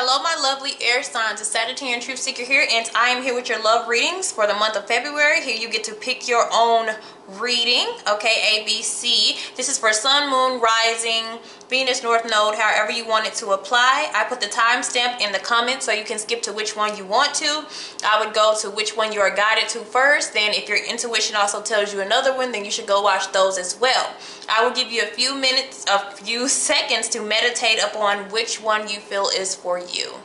Hello my lovely air signs, it's Sagittarian Truth Seeker here, and I am here with your love readings for the month of February. Here you get to pick your own reading, okay, ABC. This is for Sun, Moon, Rising, Venus, North Node, however you want it to apply. I put the timestamp in the comments so you can skip to which one you want to. I would go to which one you are guided to first. Then if your intuition also tells you another one, then you should go watch those as well. I will give you a few seconds to meditate upon which one you feel is for you.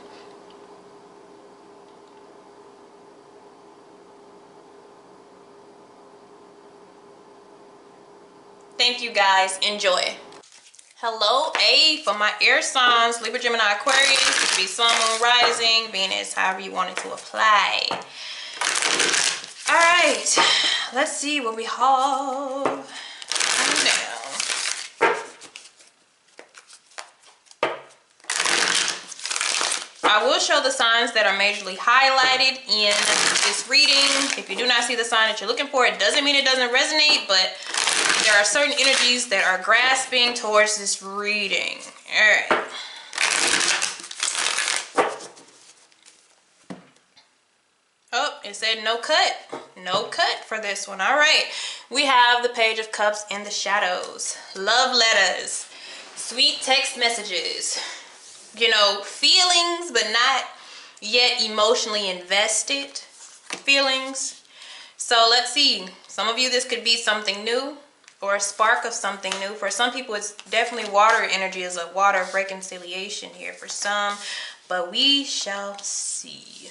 Thank you guys. Enjoy. Hello, A for my air signs, Libra, Gemini, Aquarius. It could be Sun, Moon, Rising, Venus, however you want it to apply. All right, let's see what we have now. I will show the signs that are majorly highlighted in this reading. If you do not see the sign that you're looking for, it doesn't mean it doesn't resonate, but there are certain energies that are grasping towards this reading. All right. Oh, it said no cut. No cut for this one. All right. We have the Page of Cups in the shadows. Love letters. Sweet text messages. You know, feelings, but not yet emotionally invested feelings. So let's see. Some of you, this could be something new or a spark of something new. For some people, it's definitely water energy, is a water of reconciliation here for some, but we shall see.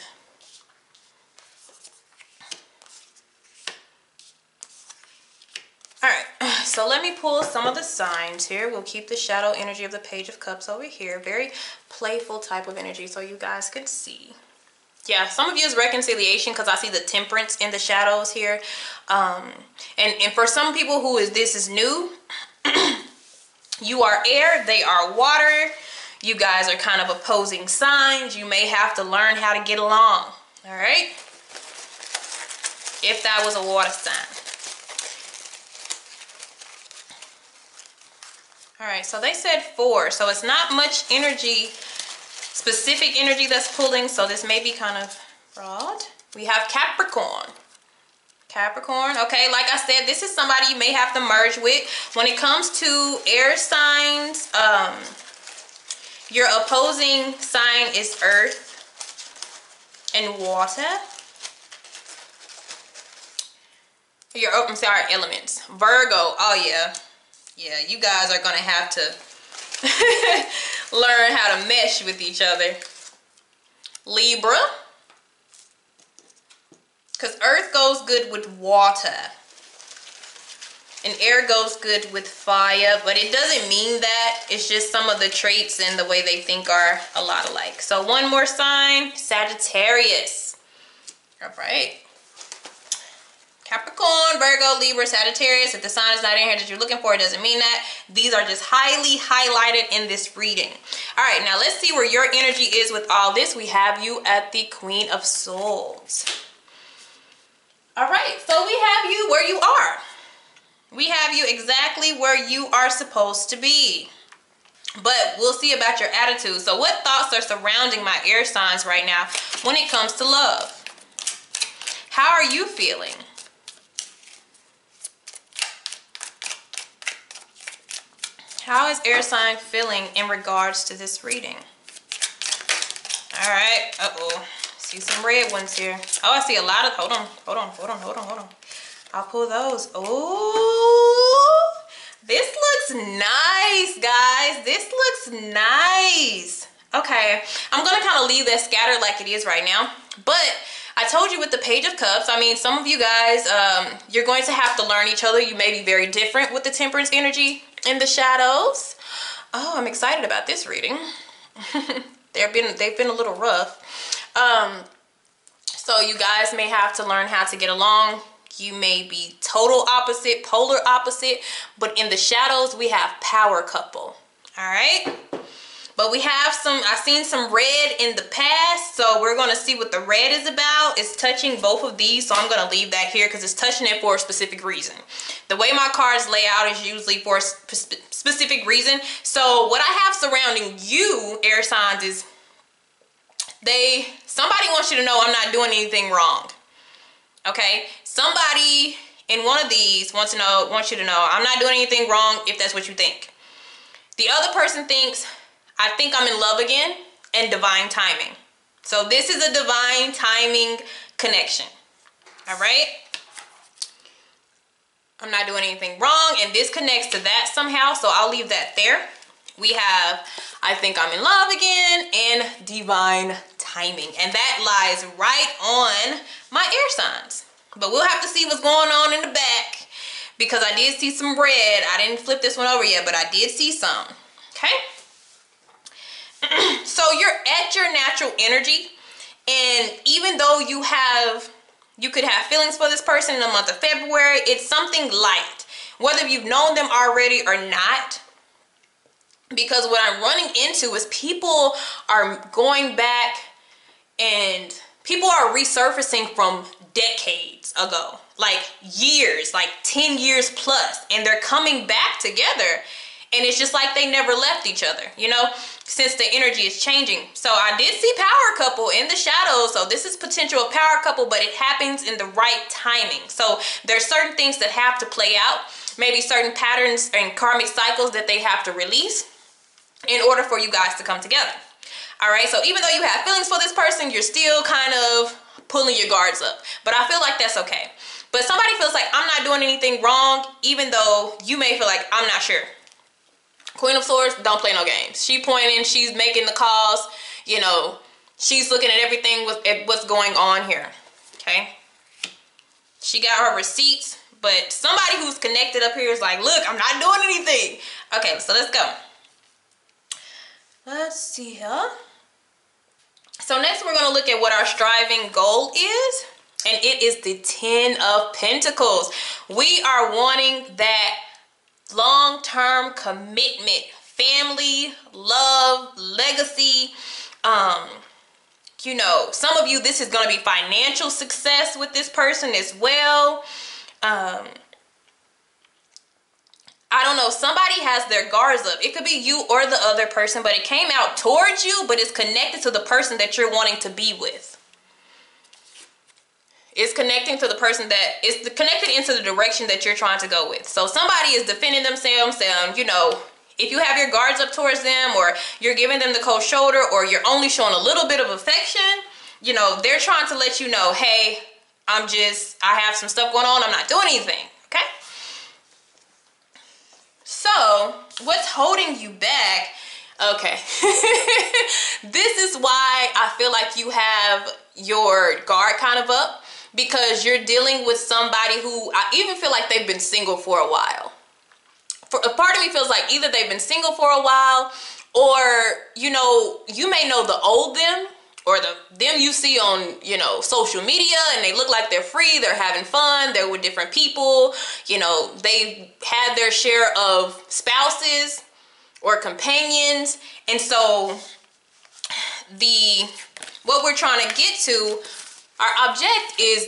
All right, so let me pull some of the signs here. We'll keep the shadow energy of the Page of Cups over here. Very playful type of energy so you guys can see. Yeah, some of you is reconciliation because I see the Temperance in the shadows here. And for some people who this is new, you are air, they are water. You guys are kind of opposing signs. You may have to learn how to get along, all right? If that was a water sign. All right, so they said 4, so it's not much energy, specific energy that's pulling, so this may be kind of broad. We have Capricorn. Capricorn, okay, like I said, this is somebody you may have to merge with. When it comes to air signs, your opposing sign is earth and water. Elements. Virgo, oh yeah. Yeah, you guys are going to have to learn how to mesh with each other. Libra. Because earth goes good with water. And air goes good with fire. But it doesn't mean that. It's just some of the traits and the way they think are a lot alike. So one more sign. Sagittarius. All right. Capricorn, Virgo, Libra, Sagittarius. If the sign is not in here that you're looking for, it doesn't mean that. These are just highly highlighted in this reading. All right, now let's see where your energy is with all this. We have you at the Queen of Swords. All right, so we have you where you are. We have you exactly where you are supposed to be. But we'll see about your attitude. So what thoughts are surrounding my air signs right now when it comes to love? How are you feeling? How is air sign feeling in regards to this reading? All right. Uh-oh. See some red ones here. Oh, I see a lot of... Hold on. I'll pull those. Oh, this looks nice, guys. This looks nice. Okay. I'm going to kind of leave that scattered like it is right now. But I told you with the Page of Cups, I mean, some of you guys, you're going to have to learn each other. You may be very different with the Temperance energy in the shadows. Oh, I'm excited about this reading. they've been a little rough. So you guys may have to learn how to get along. You may be total opposite, polar opposite, but in the shadows we have power couple. All right. But we have I've seen some red in the past, so we're going to see what the red is about. It's touching both of these, so I'm going to leave that here because it's touching it for a specific reason. The way my cards lay out is usually for a specific reason. So what I have surrounding you, air signs, is Somebody wants you to know I'm not doing anything wrong. Okay? Somebody in one of these wants you to know I'm not doing anything wrong, if that's what you think. The other person thinks, I think I'm in love again, and divine timing. So this is a divine timing connection. All right? I'm not doing anything wrong, and this connects to that somehow, so I'll leave that there. We have, I think I'm in love again, and divine timing. And that lies right on my air signs. But we'll have to see what's going on in the back, because I did see some red. I didn't flip this one over yet, but I did see some. Okay? So you're at your natural energy, and even though you could have feelings for this person in the month of February, it's something light, whether you've known them already or not. Because what I'm running into is people are going back and people are resurfacing from decades ago, like years, like 10 years plus, and they're coming back together. And it's just like they never left each other, you know, since the energy is changing. So I did see power couple in the shadows. So this is potential of power couple, but it happens in the right timing. So there's certain things that have to play out, maybe certain patterns and karmic cycles that they have to release in order for you guys to come together. All right. So even though you have feelings for this person, you're still kind of pulling your guards up. But I feel like that's okay. But somebody feels like I'm not doing anything wrong, even though you may feel like I'm not sure. Queen of Swords, don't play no games. She pointing, she's making the calls, you know, she's looking at everything at what's going on here, okay? She got her receipts, but somebody who's connected up here is like, look, I'm not doing anything. Okay, so let's go. Let's see here. So next we're going to look at what our striving goal is, and it is the 10 of Pentacles. We are wanting that long-term commitment, family, love, legacy. You know, some of you, this is going to be financial success with this person as well. I don't know, somebody has their guards up. It could be you or the other person, but it came out towards you, but it's connected to the person that you're wanting to be with. It's connecting to the person it's connected into the direction that you're trying to go with. So somebody is defending themselves, and you know, if you have your guards up towards them, or you're giving them the cold shoulder, or you're only showing a little bit of affection, you know, they're trying to let you know, hey, I have some stuff going on, I'm not doing anything, okay? So what's holding you back? Okay. This is why I feel like you have your guard kind of up, because you're dealing with somebody who, I even feel like they've been single for a while. A part of me feels like either they've been single for a while, or, you know, you may know the old them, or them you see on, you know, social media, and they look like they're free, they're having fun, they're with different people, you know, they've had their share of spouses or companions. And so what we're trying to get to, our object is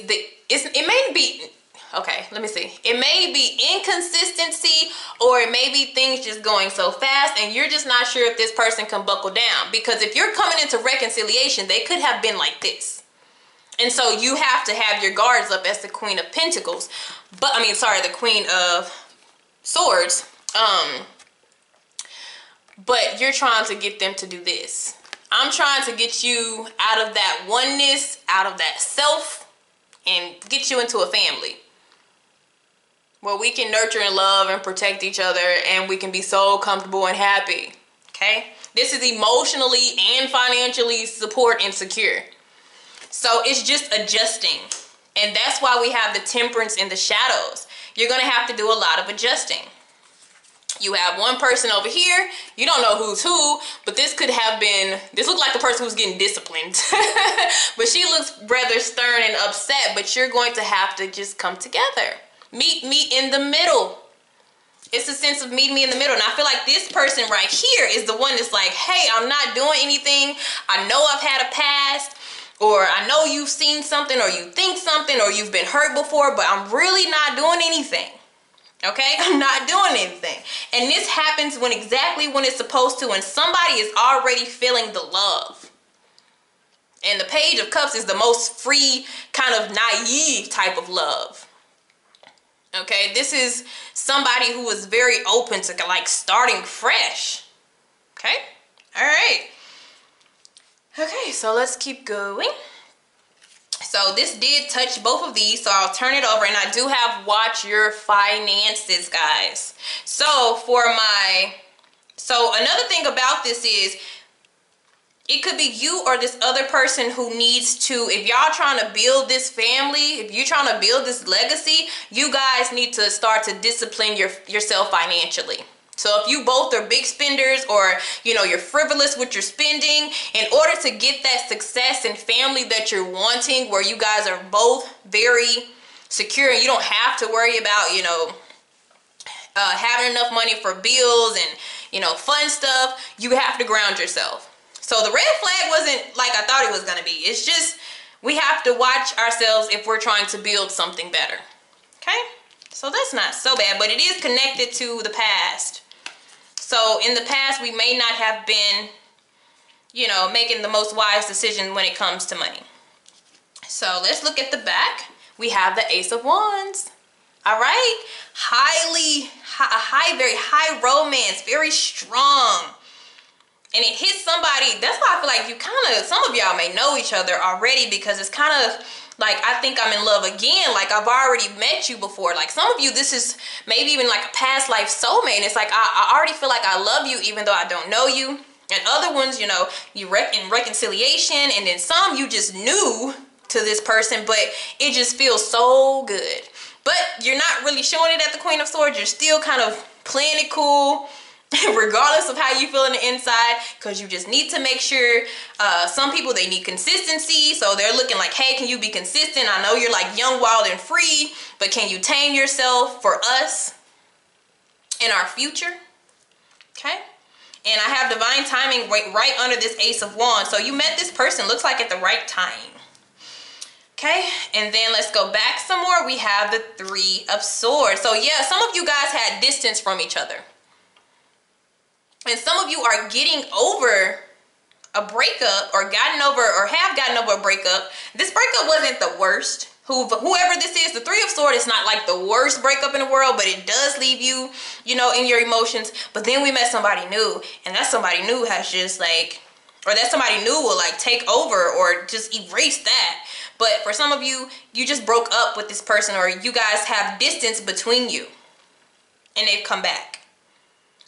it may be, okay, let me see. It may be inconsistency, or it may be things just going so fast and you're just not sure if this person can buckle down. Because if you're coming into reconciliation, they could have been like this. And so you have to have your guards up as the Queen of Pentacles. But, the Queen of Swords. But you're trying to get them to do this. I'm trying to get you out of that oneness, out of that self, and get you into a family where we can nurture and love and protect each other, and we can be so comfortable and happy, okay? This is emotionally and financially support and secure. So it's just adjusting, and that's why we have the Temperance in the shadows. You're going to have to do a lot of adjusting. You have one person over here, you don't know who's who, but this looks like the person who's getting disciplined. But she looks rather stern and upset, but you're going to have to just come together. Meet me in the middle. It's a sense of meet me in the middle. And I feel like this person right here is the one that's like, hey, I'm not doing anything. I know I've had a past, or I know you've seen something, or you think something, or you've been hurt before, but I'm really not doing anything. Okay, I'm not doing anything. And this happens exactly when it's supposed to, and somebody is already feeling the love. And the Page of Cups is the most free, kind of naive type of love. Okay, this is somebody who is very open to like starting fresh. Okay, all right. Okay, so let's keep going. So this did touch both of these, so I'll turn it over, and I do have watch your finances, guys. So another thing about this is, it could be you or this other person who needs to, if y'all trying to build this family, if you're trying to build this legacy, you guys need to start to discipline yourself financially. So if you both are big spenders, or you're frivolous with your spending, in order to get that success and family that you're wanting, where you guys are both very secure and you don't have to worry about having enough money for bills and fun stuff, you have to ground yourself. So the red flag wasn't like I thought it was going to be. It's just we have to watch ourselves if we're trying to build something better. Okay? So that's not so bad, but it is connected to the past. So in the past, we may not have been, making the most wise decision when it comes to money. So let's look at the back. We have the Ace of Wands. All right? Very high romance, very strong. And it hits somebody. That's why I feel like some of y'all may know each other already, because it's kind of like, I think I'm in love again. Like, I've already met you before. Like, some of you, this is maybe even like a past life soulmate. And it's like, I already feel like I love you even though I don't know you. And other ones, you in reconciliation. And then some you just new to this person, but it just feels so good. But you're not really showing it at the Queen of Swords. You're still kind of playing it cool, regardless of how you feel on the inside, because you just need to make sure. Some people, they need consistency, so they're looking like, hey, can you be consistent? I know you're like young, wild, and free, but can you tame yourself for us in our future? Okay. And I have divine timing right under this Ace of Wands. So you met this person, looks like at the right time. Okay, and then let's go back some more. We have the Three of Swords. So yeah, some of you guys had distance from each other. And some of you are getting over a breakup, or have gotten over a breakup. This breakup wasn't the worst. Whoever this is, the Three of Swords is not like the worst breakup in the world, but it does leave you, in your emotions. But then we met somebody new, and that somebody new has just like, or that somebody new will like take over or just erase that. But for some of you, you just broke up with this person, or you guys have distance between you, and they've come back.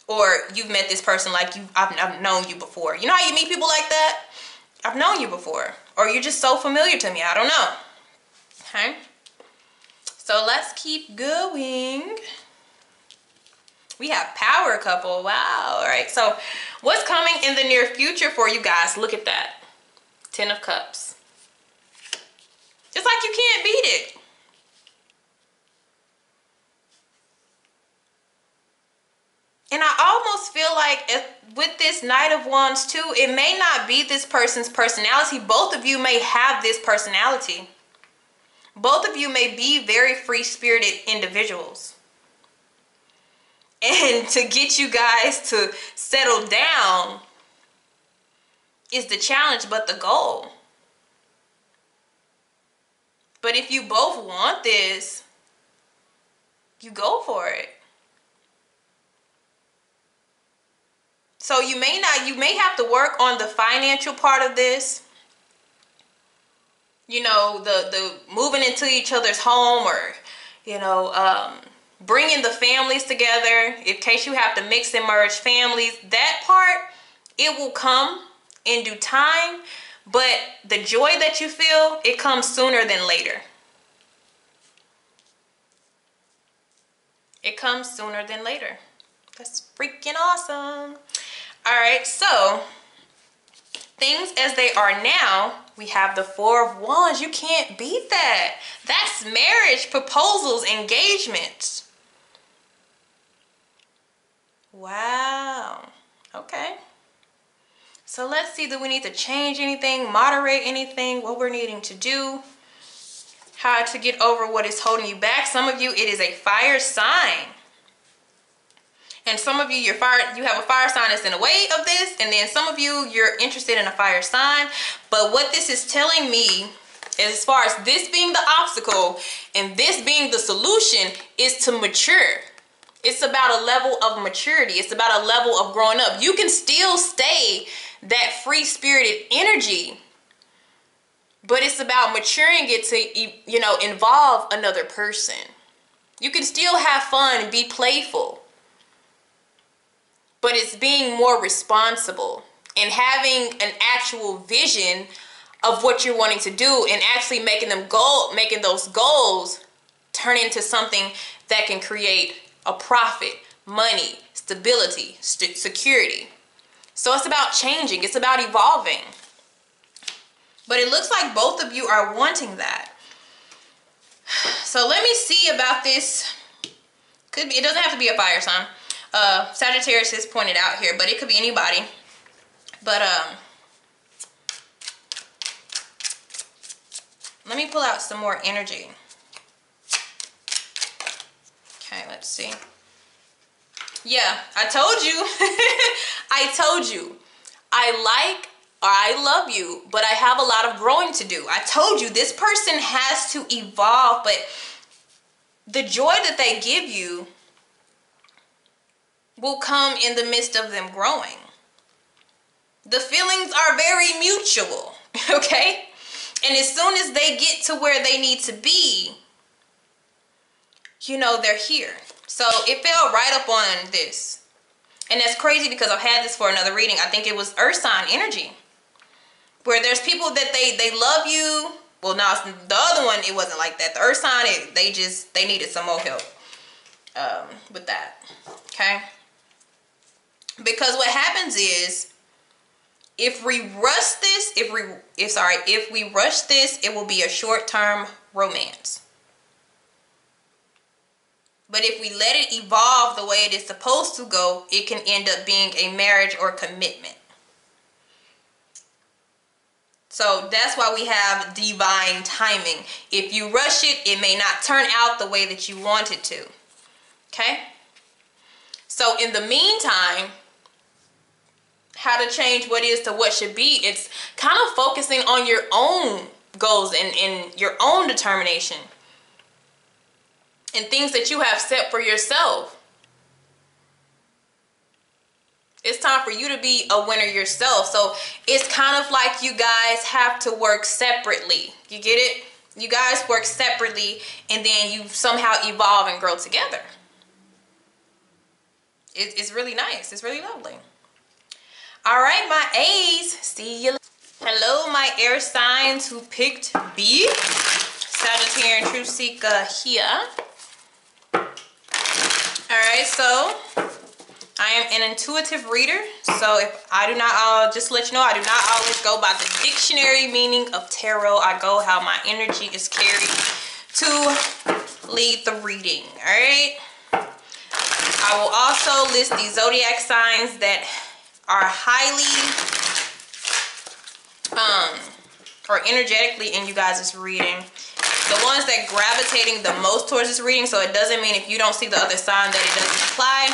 Or you've met this person like I've known you before. You know how you meet people like that? I've known you before. Or you're just so familiar to me. I don't know. Okay. So let's keep going. We have Power Couple. Wow. All right. So what's coming in the near future for you guys? Look at that. Ten of Cups. It's like you can't beat it. And I almost feel like with this Knight of Wands too, it may not be this person's personality. Both of you may have this personality. Both of you may be very free-spirited individuals. And to get you guys to settle down is the challenge, but the goal. But if you both want this, you go for it. So you may have to work on the financial part of this. The moving into each other's home, or, bringing the families together in case you have to mix and merge families. That part, it will come in due time, but the joy that you feel, it comes sooner than later. It comes sooner than later. That's freaking awesome. All right, so things as they are now, we have the Four of Wands. You can't beat that. That's marriage, proposals, engagements. Wow. Okay. So let's see, do we need to change anything, moderate anything, what we're needing to do, how to get over what is holding you back. Some of you, it is a fire sign. And some of you, you have a fire sign that's in the way of this, and then some of you, you're interested in a fire sign. But what this is telling me is, as far as this being the obstacle and this being the solution, is to mature. It's about a level of maturity. It's about a level of growing up. You can still stay that free-spirited energy, but it's about maturing it to, you know, involve another person. You can still have fun and be playful, but it's being more responsible and having an actual vision of what you're wanting to do, and actually making those goals turn into something that can create a profit, money, stability, security. So it's about changing. It's about evolving. But it looks like both of you are wanting that. So let me see about this. Could be, it doesn't have to be a fire sign. Sagittarius is pointed out here, but it could be anybody. But let me pull out some more energy. Okay, let's see. Yeah, I told you. I told you. I love you, but I have a lot of growing to do. I told you this person has to evolve, but the joy that they give you will come in the midst of them growing. The feelings are very mutual, okay? And as soon as they get to where they need to be, you know, they're here. So it fell right up on this. And that's crazy because I've had this for another reading. I think it was Earth sign energy, where there's people that they love you. Well, now the other one, it wasn't like that. The Earth sign, they needed some more help with that. Okay? Because what happens is, if we rush this, if we rush this, it will be a short-term romance. But if we let it evolve the way it is supposed to go, it can end up being a marriage or commitment. So that's why we have divine timing. If you rush it, it may not turn out the way that you want it to. Okay? So in the meantime, how to change what is to what should be, it's kind of focusing on your own goals and your own determination and things that you have set for yourself. It's time for you to be a winner yourself. So it's kind of like you guys have to work separately. You get it? You guys work separately, and then you somehow evolve and grow together. It's really nice. It's really lovely. All right, my A's. See you later. Hello, my air signs who picked B. Sagittarian Truth Seeker here. Alright, so I am an intuitive reader. So if I do not, just to let you know, I do not always go by the dictionary meaning of tarot. I go how my energy is carried to lead the reading. Alright. I will also list the zodiac signs that are highly or energetically in you guys' reading. The ones that gravitating the most towards this reading, so it doesn't mean if you don't see the other sign that it doesn't apply.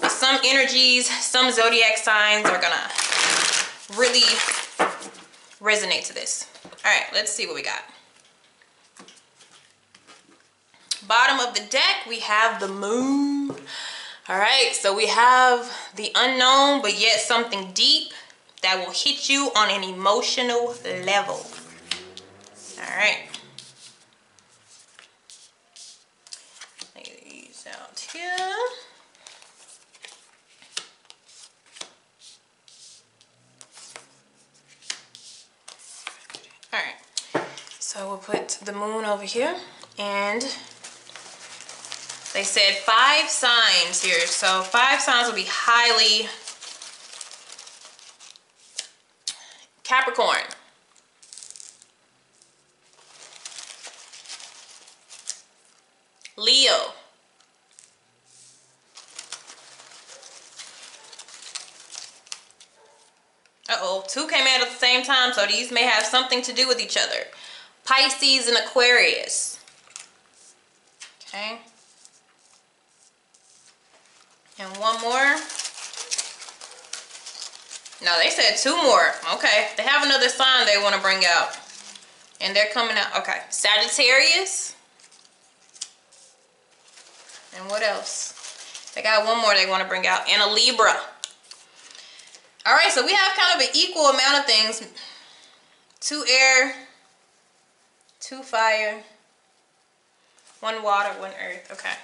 But some energies, some zodiac signs are gonna really resonate to this. All right, let's see what we got. Bottom of the deck, we have the moon. All right, so we have the unknown, but yet something deep that will hit you on an emotional level. All right. Lay these out here. All right. So we'll put the moon over here, and they said 5 signs here. So 5 signs will be highly Capricorn, Leo, uh-oh, 2 came out at the same time, so these may have something to do with each other. Pisces and Aquarius. Okay. And one more. No, they said 2 more. Okay. They have another sign they want to bring out. And they're coming out. Okay. Sagittarius. And what else? They got one more they want to bring out. And a Libra. Alright, so we have kind of an equal amount of things. 2 air, 2 fire, 1 water, 1 earth. Okay.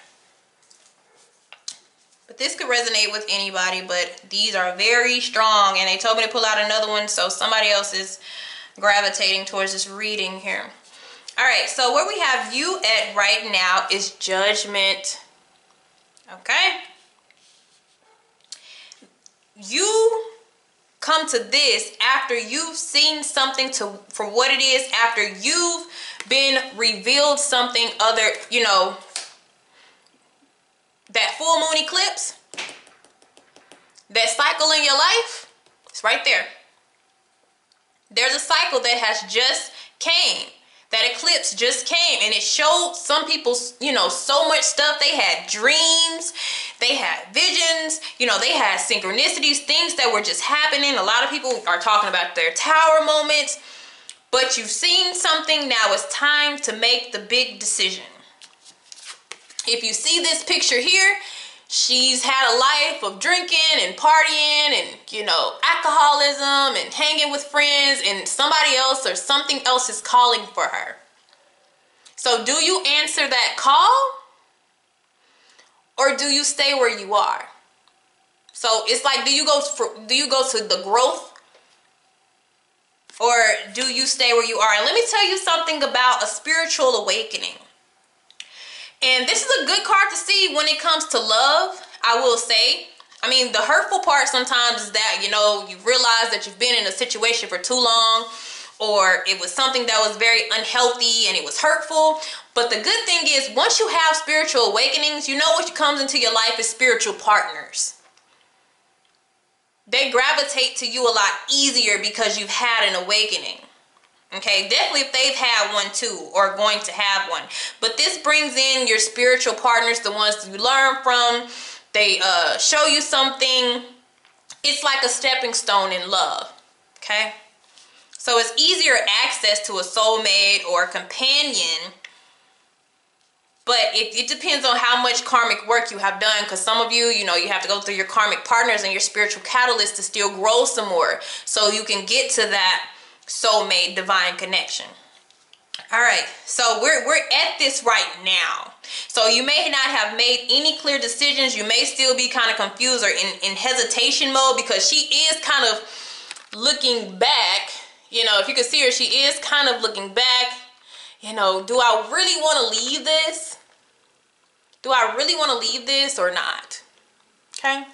But this could resonate with anybody, but these are very strong. And they told me to pull out another one, so somebody else is gravitating towards this reading here. Alright, so where we have you at right now is Judgment. Okay? You come to this after you've seen something for what it is, after you've been revealed something other, you know, that full moon eclipse, that cycle in your life, it's right there. There's a cycle that has just came. That eclipse just came, and it showed some people, you know, so much stuff. They had dreams, they had visions, you know, they had synchronicities, things that were just happening. A lot of people are talking about their tower moments, but you've seen something. Now it's time to make the big decision. If you see this picture here, she's had a life of drinking and partying and, you know, alcoholism and hanging with friends, and somebody else or something else is calling for her. So do you answer that call, or do you stay where you are? So it's like, do you go to the growth, or do you stay where you are? And let me tell you something about a spiritual awakening. And this is a good card to see when it comes to love, I will say. I mean, the hurtful part sometimes is that, you know, you realize that you've been in a situation for too long, or it was something that was very unhealthy and it was hurtful. But the good thing is, once you have spiritual awakenings, you know what comes into your life is spiritual partners. They gravitate to you a lot easier because you've had an awakening. Okay, definitely if they've had one too, or going to have one. But this brings in your spiritual partners, the ones you learn from. They show you something. It's like a stepping stone in love. Okay, so it's easier access to a soulmate or a companion. But it depends on how much karmic work you have done, because some of you, you know, you have to go through your karmic partners and your spiritual catalyst to still grow some more, so you can get to that soulmate divine connection. All right, so we're at this right now. So you may not have made any clear decisions. You may still be kind of confused or in hesitation mode, because she is kind of looking back. You know, if you can see her, she is kind of looking back. You know, do I really want to leave this? Do I really want to leave this or not? Okay,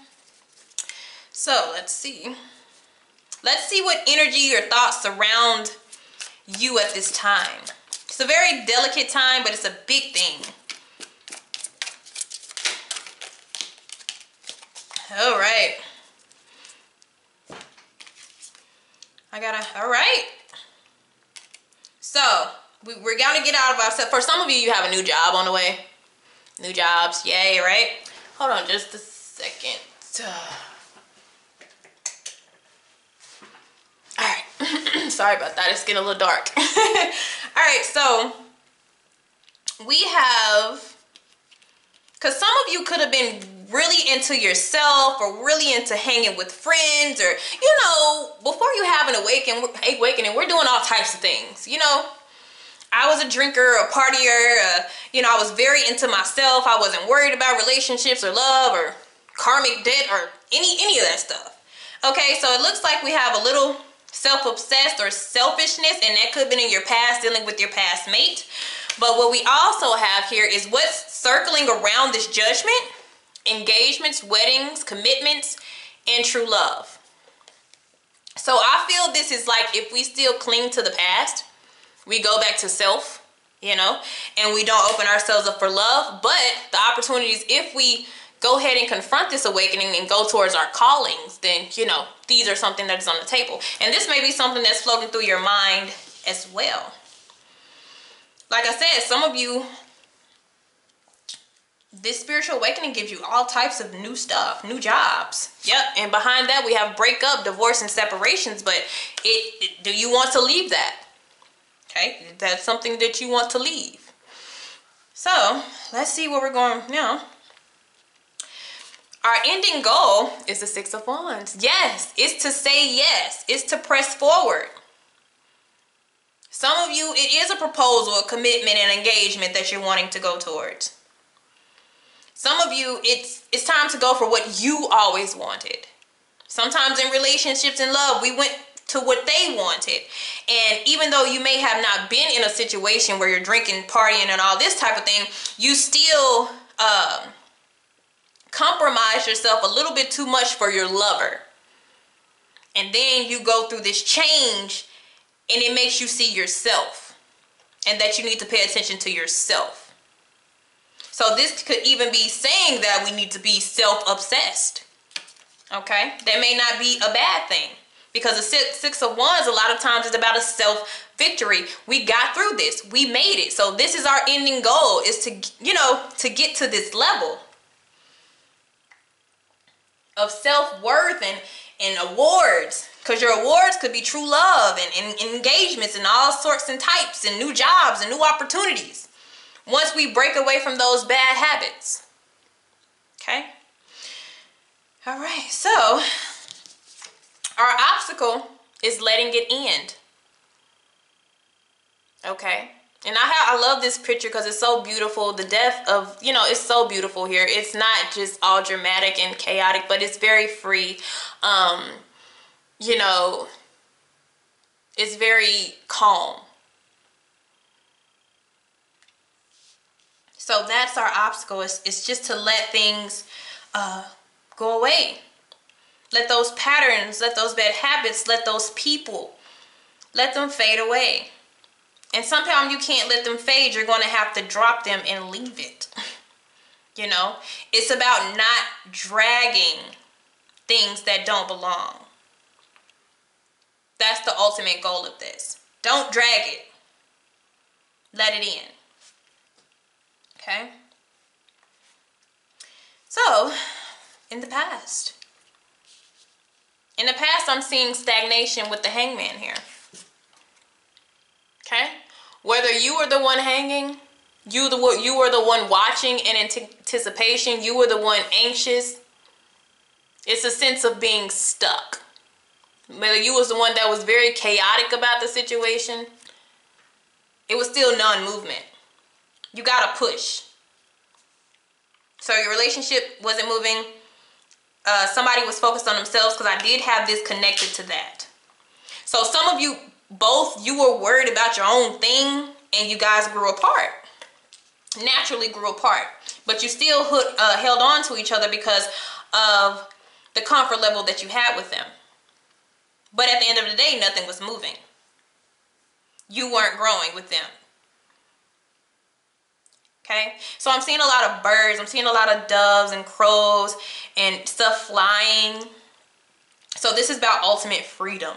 so let's see. Let's see what energy or thoughts surround you at this time. It's a very delicate time, but it's a big thing. All right. All right. So, we're going to get out of ourselves. For some of you, you have a new job on the way. New jobs, yay, right? Hold on just a second. Sorry about that, it's getting a little dark. All right, so we have, because some of you could have been really into yourself, or really into hanging with friends, or, you know, before you have an awakening, we're doing all types of things. You know, I was a drinker, a partier, you know, I was very into myself. I wasn't worried about relationships or love or karmic debt or any of that stuff. Okay, so it looks like we have a little self-obsessed or selfishness, and that could have been in your past, dealing with your past mate. But what we also have here is what's circling around this judgment: engagements, weddings, commitments, and true love. So I feel this is like, if we still cling to the past, we go back to self, you know, and we don't open ourselves up for love. But the opportunities, if we go ahead and confront this awakening and go towards our callings, then, you know, these are something that is on the table. And this may be something that's floating through your mind as well. Like I said, some of you, this spiritual awakening gives you all types of new stuff, new jobs. Yep. And behind that we have breakup, divorce, and separations. But do you want to leave that? Okay, that's something that you want to leave. So let's see where we're going now. Our ending goal is the Six of Wands. Yes, it's to say yes. It's to press forward. Some of you, it is a proposal, a commitment, and engagement that you're wanting to go towards. Some of you, it's time to go for what you always wanted. Sometimes in relationships and love, we went to what they wanted. And even though you may have not been in a situation where you're drinking, partying, and all this type of thing, you still compromise yourself a little bit too much for your lover. And then you go through this change, and it makes you see yourself, and that you need to pay attention to yourself. So this could even be saying that we need to be self-obsessed. Okay? That may not be a bad thing. Because the Six of Wands, a lot of times, is about a self-victory. We got through this. We made it. So this is our ending goal, is to, to get to this level of self-worth and awards. Because your awards could be true love and engagements and all sorts and types and new jobs and new opportunities. Once we break away from those bad habits. Okay? All right. So our obstacle is letting it end. Okay. And I love this picture because it's so beautiful. The death of, it's so beautiful here. It's not just all dramatic and chaotic, but it's very free. It's very calm. So that's our obstacle. It's just to let things go away. Let those patterns, let those bad habits, let those people, let them fade away. And sometimes you can't let them fade. You're going to have to drop them and leave it. It's about not dragging things that don't belong. That's the ultimate goal of this. Don't drag it. Let it in. Okay? So, in the past, I'm seeing stagnation with the Hangman here. Okay? Whether you were the one hanging, you were the one watching in anticipation, you were the one anxious. It's a sense of being stuck. Whether you was the one that was very chaotic about the situation, it was still non-movement. You gotta push. So your relationship wasn't moving. Somebody was focused on themselves, because I did have this connected to that. So some of you, you were worried about your own thing, and you guys grew apart. Naturally grew apart. But you still held on to each other because of the comfort level that you had with them. But at the end of the day, nothing was moving. You weren't growing with them. Okay? So I'm seeing a lot of birds. I'm seeing a lot of doves and crows and stuff flying. So this is about ultimate freedom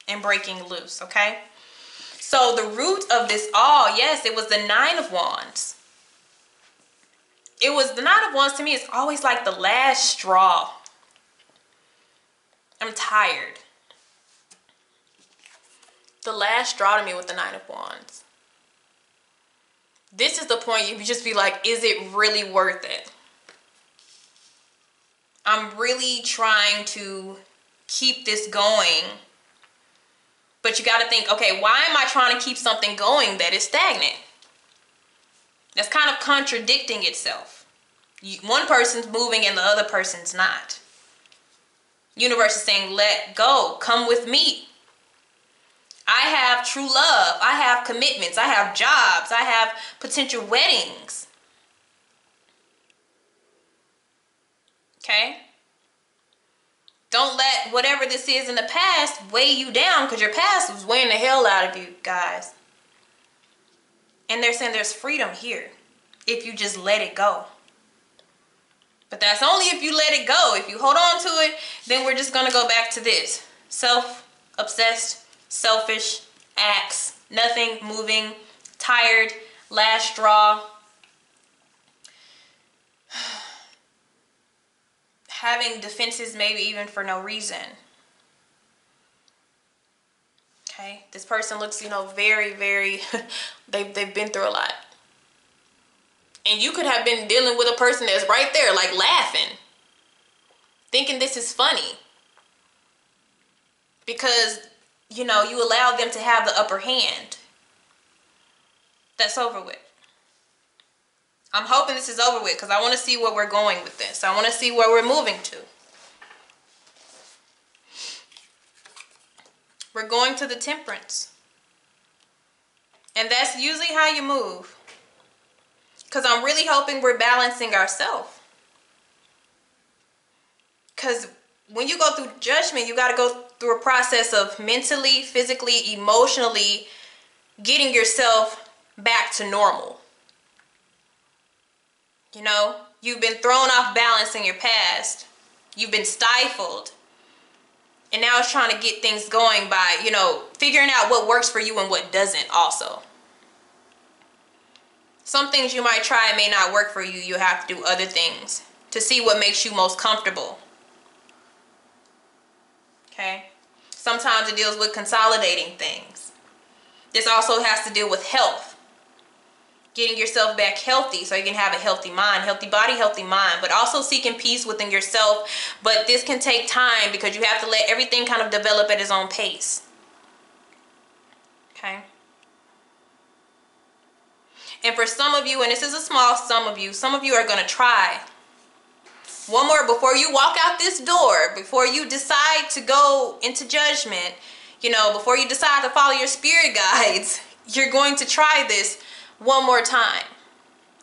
and breaking loose, okay? So the root of this all, yes, it was the Nine of Wands. It was the Nine of Wands. To me, it's always like the last straw. I'm tired. The last straw to me with the Nine of Wands. This is the point you just be like, is it really worth it? I'm really trying to keep this going. But you got to think, okay, why am I trying to keep something going that is stagnant? That's kind of contradicting itself. One person's moving and the other person's not. Universe is saying, let go. Come with me. I have true love. I have commitments. I have jobs. I have potential weddings. Okay? Don't let whatever this is in the past weigh you down, because your past was weighing the hell out of you guys. And they're saying there's freedom here if you just let it go. But that's only if you let it go. If you hold on to it, then we're just going to go back to this. Self-obsessed, selfish acts, nothing moving, tired, last straw. having defenses maybe even for no reason. Okay, this person looks, you know, very, very, they've been through a lot. And you could have been dealing with a person that's right there, like laughing, thinking this is funny. Because, you know, you allow them to have the upper hand. That's over with. I'm hoping this is over with because I want to see where we're going with this. I want to see where we're moving to. We're going to the Temperance. And that's usually how you move. Because I'm really hoping we're balancing ourselves. Because when you go through Judgment, you got to go through a process of mentally, physically, emotionally getting yourself back to normal. You know, you've been thrown off balance in your past. You've been stifled. And now it's trying to get things going by, you know, figuring out what works for you and what doesn't also. Some things you might try may not work for you. You have to do other things to see what makes you most comfortable. Okay? Sometimes it deals with consolidating things. This also has to deal with health. Getting yourself back healthy so you can have a healthy mind, healthy body, healthy mind, but also seeking peace within yourself. But this can take time because you have to let everything kind of develop at its own pace. Okay? And for some of you, and this is a small some of you are going to try. One more, before you walk out this door, before you decide to go into Judgment, you know, before you decide to follow your spirit guides, you're going to try this one more time.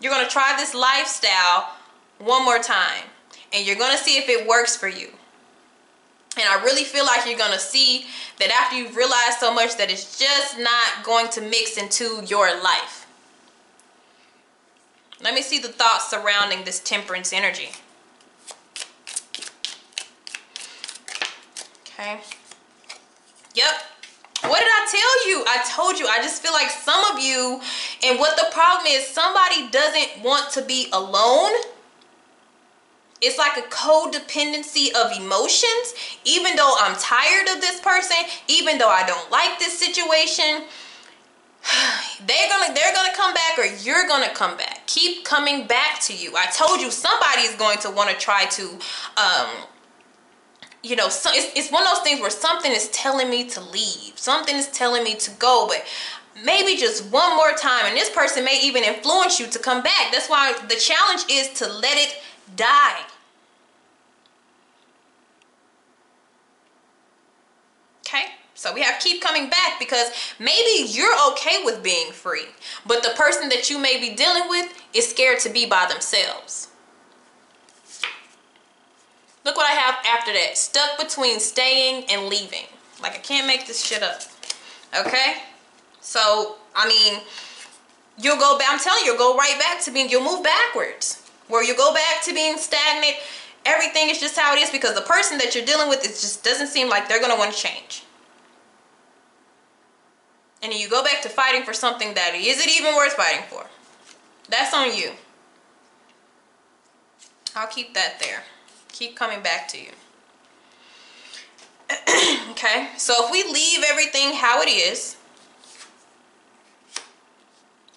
You're going to try this lifestyle one more time. And you're going to see if it works for you. And I really feel like you're going to see that after you've realized so much that it's just not going to mix into your life. Let me see the thoughts surrounding this Temperance energy. Okay. Yep. What did I tell you? I told you. I just feel like some of you, and what the problem is, somebody doesn't want to be alone. It's like a codependency of emotions. Even though I'm tired of this person, even though I don't like this situation, they're gonna come back, or you're gonna come back. Keep coming back to you. I told you somebody is going to want to try to you know, so it's one of those things where something is telling me to leave. Something is telling me to go, but maybe just one more time. And this person may even influence you to come back. That's why the challenge is to let it die. Okay? So we have to keep coming back because maybe you're okay with being free, but the person that you may be dealing with is scared to be by themselves. Look what I have after that. Stuck between staying and leaving. Like, I can't make this shit up. Okay? So, I mean, you'll go back. I'm telling you, you'll go right back to being, you'll move backwards. Where you go back to being stagnant. Everything is just how it is because the person that you're dealing with, it just doesn't seem like they're going to want to change. And then you go back to fighting for something that isn't even worth fighting for. That's on you. I'll keep that there. Keep coming back to you. Okay, so if we leave everything how it is.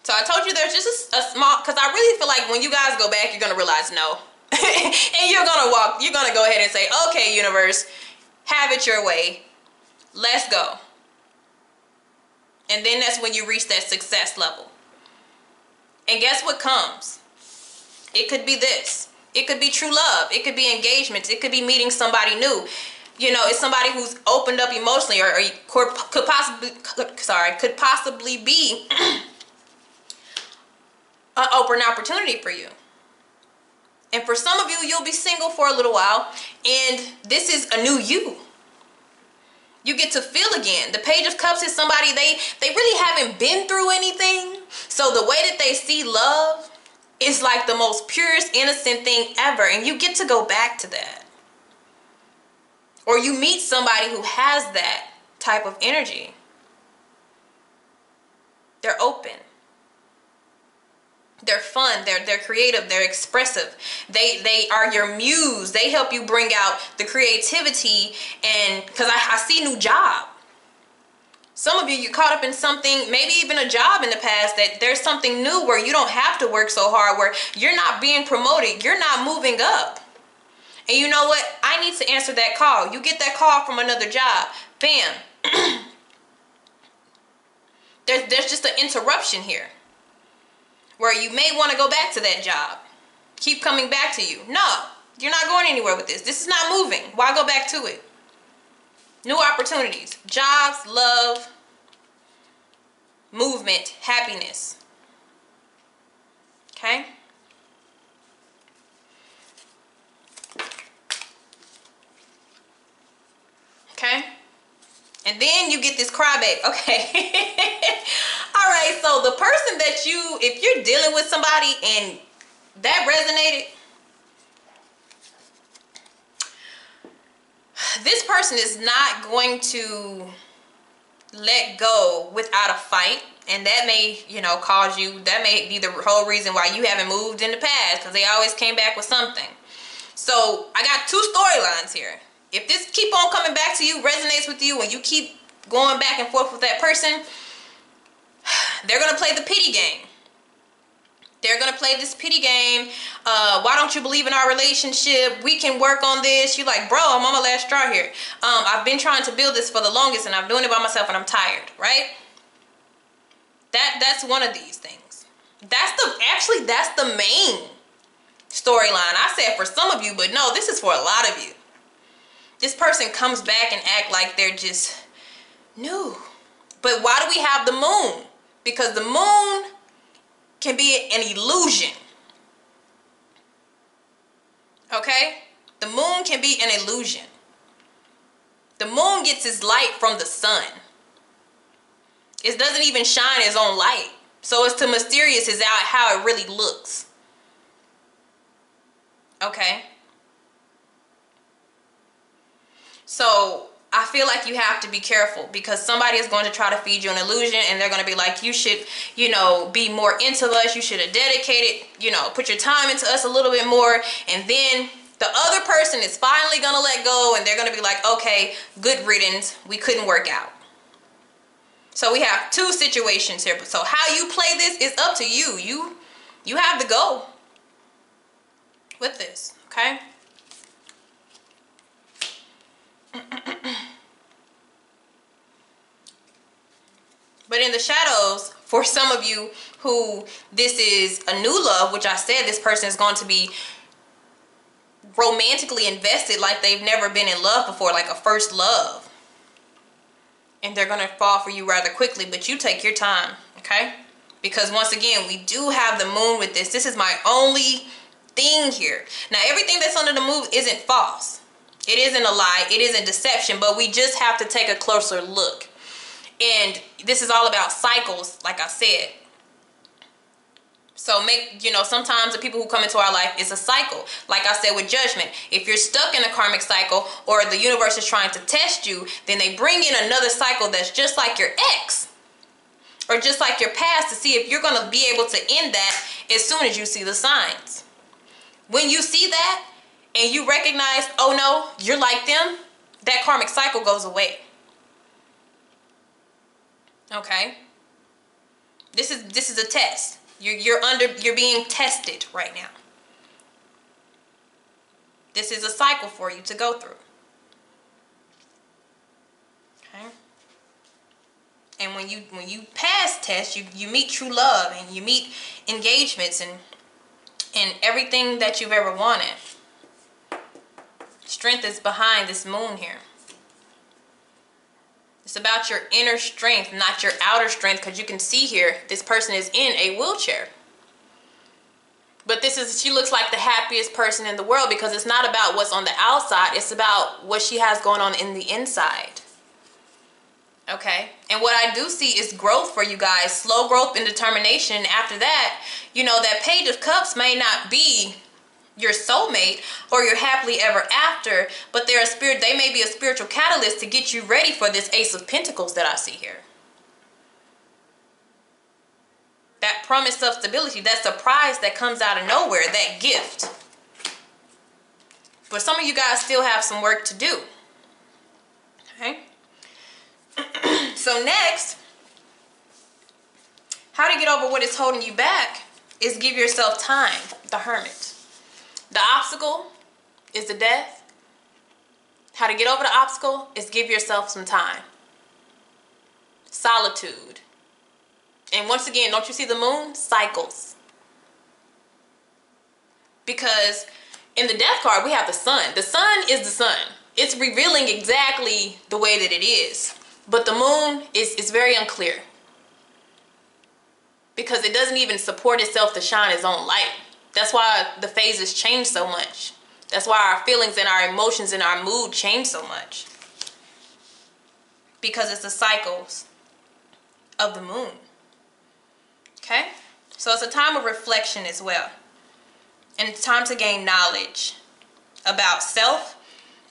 So I told you there's just a small, because I really feel like when you guys go back, you're going to realize no. And you're going to go ahead and say, okay, universe, have it your way. Let's go. And then that's when you reach that success level. And guess what comes? It could be this. It could be true love. It could be engagements. It could be meeting somebody new. You know, it's somebody who's opened up emotionally, or could possibly be an open opportunity for you. And for some of you, you'll be single for a little while, and this is a new you. You get to feel again. The Page of Cups is somebody, they really haven't been through anything. So the way that they see love is like the most purest, innocent thing ever. And you get to go back to that. Or you meet somebody who has that type of energy. They're open. They're fun, they're creative, they're expressive. They are your muse. They help you bring out the creativity, and because I see new job. Some of you, you're caught up in something, maybe even a job in the past, that there's something new where you don't have to work so hard, where you're not being promoted, you're not moving up. And you know what? I need to answer that call. You get that call from another job. Bam. There's just an interruption here, where you may want to go back to that job. Keep coming back to you. No, you're not going anywhere with this. This is not moving. Why go back to it? New opportunities, jobs, love, movement, happiness. Okay? Okay? And then you get this crybaby. Okay. All right. So the person that if you're dealing with somebody and that resonated, this person is not going to let go without a fight. And that may, cause you, that may be the whole reason why you haven't moved in the past, because they always came back with something. So I got two storylines here. If this keep on coming back to you, resonates with you, and you keep going back and forth with that person, they're going to play the pity game. They're going to play this pity game. Why don't you believe in our relationship? We can work on this. You're like, bro, I'm on my last straw here. I've been trying to build this for the longest, and I'm doing it by myself, and I'm tired, right? That's one of these things. That's the main storyline. I said for some of you, but no, this is for a lot of you. This person comes back and act like they're just new. But why do we have the moon? Because the moon can be an illusion. Okay? The moon can be an illusion. The moon gets its light from the sun. It doesn't even shine its own light. So it's too mysterious as how it really looks. Okay? So I feel like you have to be careful, because somebody is going to try to feed you an illusion, and they're going to be like, you should, be more into us. You should have dedicated, put your time into us a little bit more. And then the other person is finally going to let go, and they're going to be like, okay, good riddance. We couldn't work out. So we have two situations here. So how you play this is up to you. You have to go with this, okay? But in the shadows, for some of you who this is a new love, which I said this person is going to be romantically invested like they've never been in love before, like a first love. And they're going to fall for you rather quickly, but you take your time, okay? Because once again, we do have the moon with this. This is my only thing here. Now, everything that's under the moon isn't false. It isn't a lie. It isn't deception, but we just have to take a closer look. And this is all about cycles, like I said. So sometimes the people who come into our life is a cycle. Like I said with judgment, if you're stuck in a karmic cycle, or the universe is trying to test you, then they bring in another cycle that's just like your ex, or just like your past, to see if you're going to be able to end that as soon as you see the signs. When you see that and you recognize, oh no, you're like them, that karmic cycle goes away. Okay? This is a test. You're being tested right now. This is a cycle for you to go through. Okay? And when you pass tests, you meet true love, and you meet engagements and everything that you've ever wanted. Strength is behind this moon here. It's about your inner strength, not your outer strength, because you can see here, this person is in a wheelchair. But she looks like the happiest person in the world, because it's not about what's on the outside. It's about what she has going on in the inside. Okay? And what I do see is growth for you guys. Slow growth and determination. After that, that Page of Cups may not be your soulmate or your happily ever after, but they may be a spiritual catalyst to get you ready for this Ace of Pentacles that I see here. that promise of stability, that surprise that comes out of nowhere, that gift. But some of you guys still have some work to do. Okay? So next, how to get over what is holding you back is give yourself time, the Hermit. The obstacle is the Death. How to get over the obstacle is give yourself some time. Solitude. And once again, don't you see the moon? Cycles. Because in the Death card, we have the sun. The sun is the sun. It's revealing exactly the way that it is. But the moon is very unclear. Because it doesn't even support itself to shine its own light. That's why the phases change so much. That's why our feelings and our emotions and our mood change so much. Because it's the cycles of the moon. Okay? So it's a time of reflection as well. And it's time to gain knowledge about self,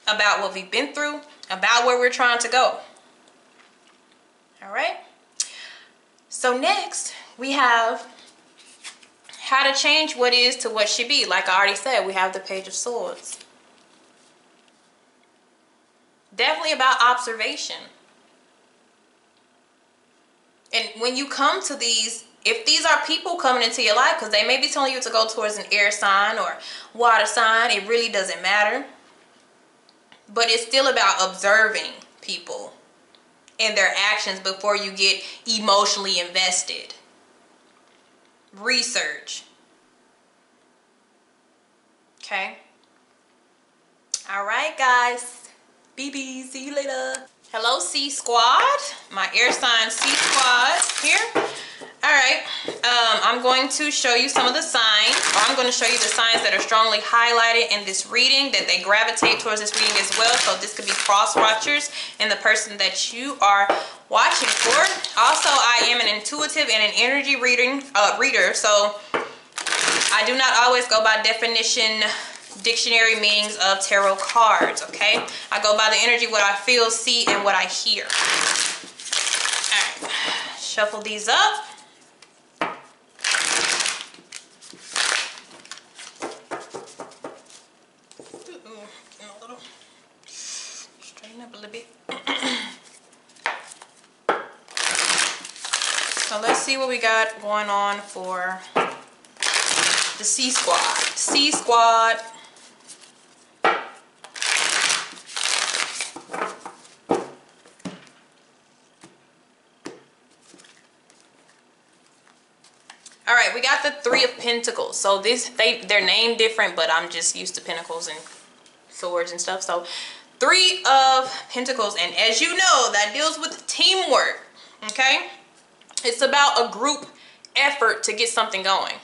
about what we've been through, about where we're trying to go. All right? So next, we have how to change what is to what should be. Like I already said, we have the Page of Swords. Definitely about observation. And when you come to these, if these are people coming into your life, because they may be telling you to go towards an air sign or water sign, it really doesn't matter. But it's still about observing people and their actions before you get emotionally invested. Research. Okay. All right, guys. BB, see you later. Hello, C Squad. My air sign C Squad here. All right. I'm going to show you some of the signs. Or I'm going to show you the signs that are strongly highlighted in this reading, that they gravitate towards this reading as well. So this could be cross watchers and the person that you are watching for. Also, I am an intuitive and an energy reader. So I do not always go by definition dictionary meanings of tarot cards, okay? I go by the energy, what I feel, see, and what I hear. All right. Shuffle these up. Straighten up a little bit. So let's see what we got going on for the C Squad. C Squad. All right, we got the Three of Pentacles. So they're named different, but I'm just used to pentacles and swords and stuff. So Three of Pentacles, and as you know, that deals with teamwork, okay? It's about a group effort to get something going,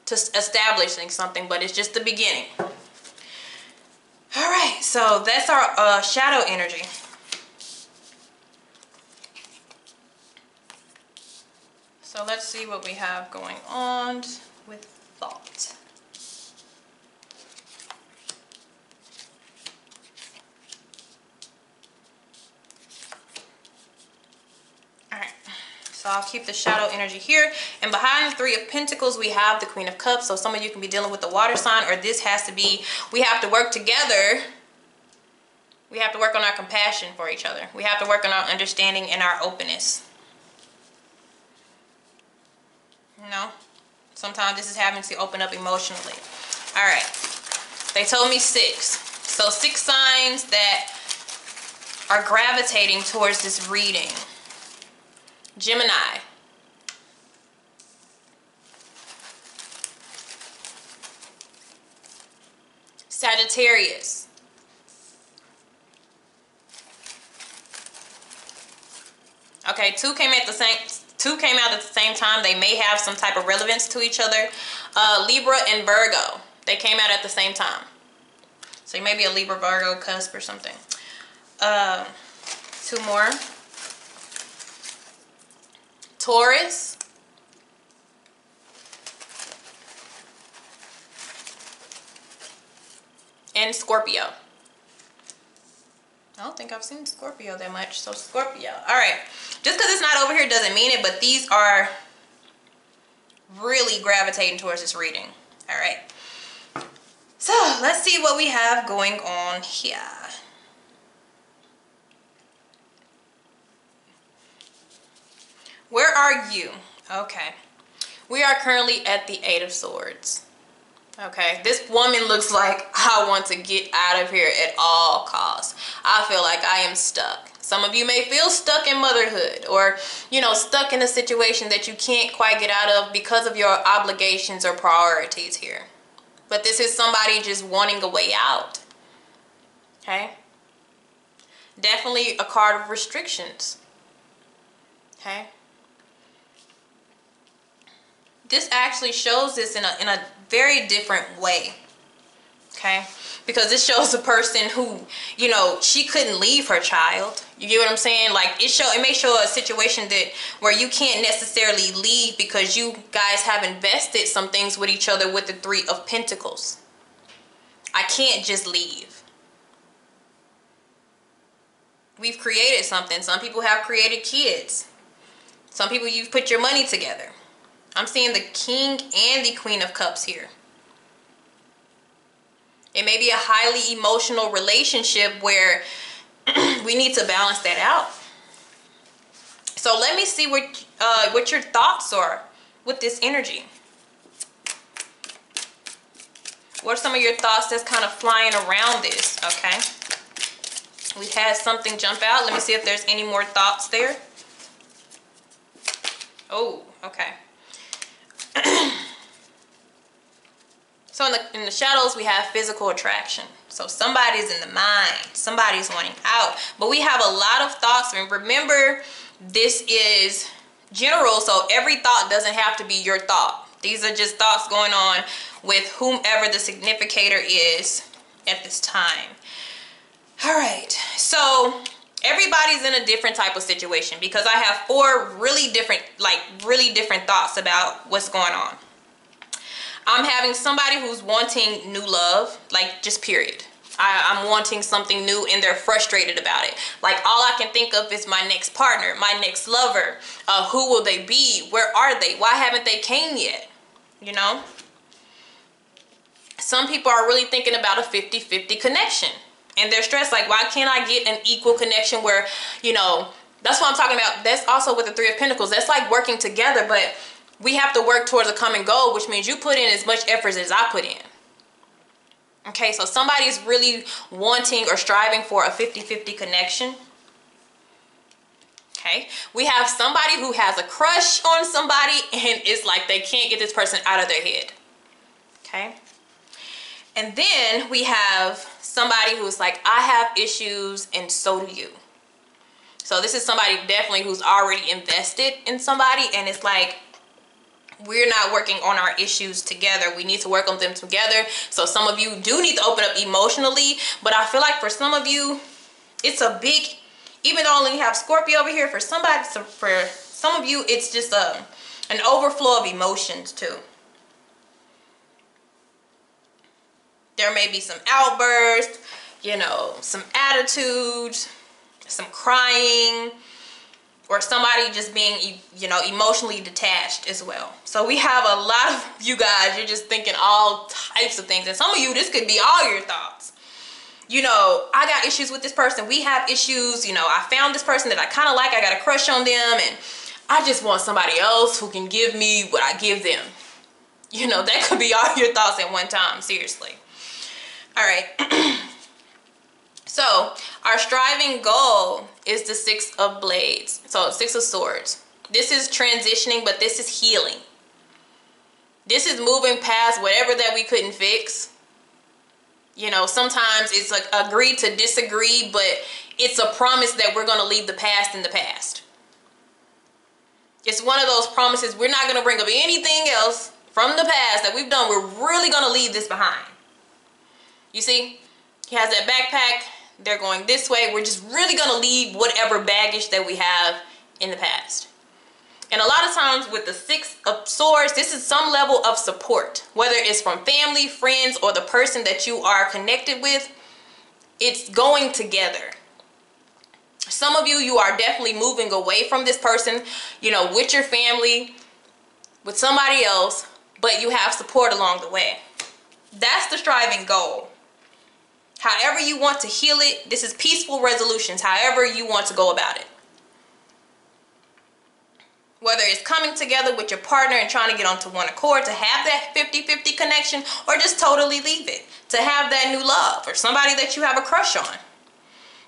to establishing something, but it's just the beginning. All right, so that's our shadow energy. So let's see what we have going on with thought. Alright, so I'll keep the shadow energy here. And behind the Three of Pentacles, we have the Queen of Cups. So some of you can be dealing with the water sign, or this has to be, we have to work together. We have to work on our compassion for each other. We have to work on our understanding and our openness. You know, sometimes this is having to open up emotionally. All right, they told me 6. So 6 signs that are gravitating towards this reading. Gemini. Sagittarius. Okay, two came out at the same time. They may have some type of relevance to each other. Libra and Virgo. They came out at the same time. So you may be a Libra Virgo cusp or something. 2 more. Taurus. And Scorpio. I don't think I've seen Scorpio that much. So Scorpio. All right. Just because it's not over here doesn't mean it, but these are really gravitating towards this reading. All right. So let's see what we have going on here. Where are you? Okay. We are currently at the Eight of Swords. Okay. This woman looks like, I want to get out of here at all costs. I feel like I am stuck. Some of you may feel stuck in motherhood, or, you know, stuck in a situation that you can't quite get out of because of your obligations or priorities here. But this is somebody just wanting a way out. Okay. Definitely a card of restrictions. Okay. This actually shows this in a very different way. Okay. Because this shows a person who, you know, she couldn't leave her child. You get what I'm saying? Like, it may show a situation that where you can't necessarily leave because you guys have invested some things with each other with the Three of Pentacles. I can't just leave. We've created something. Some people have created kids. Some people, you've put your money together. I'm seeing the King and the Queen of Cups here. It may be a highly emotional relationship where we need to balance that out. So let me see what your thoughts are with this energy. What are some of your thoughts that's kind of flying around this? Okay. We had something jump out. Let me see if there's any more thoughts there. Oh, okay. So in the shadows, we have physical attraction. So somebody's in the mind. Somebody's wanting out. But we have a lot of thoughts. And remember, this is general. So every thought doesn't have to be your thought. These are just thoughts going on with whomever the significator is at this time. All right. So everybody's in a different type of situation because I have four really different thoughts about what's going on. I'm having somebody who's wanting new love, like just period. I'm wanting something new and they're frustrated about it. Like all I can think of is my next partner, my next lover. Who will they be? Where are they? Why haven't they came yet? You know? Some people are really thinking about a 50-50 connection. And they're stressed, like, why can't I get an equal connection where, you know, that's what I'm talking about. That's also with the Three of Pentacles. That's like working together, but we have to work towards a common goal, which means you put in as much effort as I put in. Okay, so somebody's really wanting or striving for a 50-50 connection. Okay, we have somebody who has a crush on somebody and it's like they can't get this person out of their head. Okay, and then we have somebody who's like, I have issues and so do you. So this is somebody definitely who's already invested in somebody and it's like, we're not working on our issues together. We need to work on them together. So some of you do need to open up emotionally, but I feel like for some of you, it's a big, even though I only have Scorpio over here, for some of you, it's just an overflow of emotions too. There may be some outbursts, you know, some attitudes, some crying, or somebody just being, you know, emotionally detached as well. So we have a lot of you guys, you're just thinking all types of things. And some of you, this could be all your thoughts. You know, I got issues with this person. We have issues. You know, I found this person that I kind of like. I got a crush on them. And I just want somebody else who can give me what I give them. You know, that could be all your thoughts at one time. Seriously. All right. So our striving goal is the Six of Blades. So Six of Swords. This is transitioning, but this is healing. This is moving past whatever that we couldn't fix. You know, sometimes it's like agree to disagree, but it's a promise that we're going to leave the past in the past. It's one of those promises. We're not going to bring up anything else from the past that we've done. We're really going to leave this behind. You see, he has that backpack. They're going this way. We're just really going to leave whatever baggage that we have in the past. And a lot of times with the Six of Swords, this is some level of support. Whether it's from family, friends, or the person that you are connected with, it's going together. Some of you, you are definitely moving away from this person, you know, with your family, with somebody else, but you have support along the way. That's the striving goal. However you want to heal it, this is peaceful resolutions, however you want to go about it. Whether it's coming together with your partner and trying to get onto one accord to have that 50-50 connection, or just totally leave it, to have that new love or somebody that you have a crush on.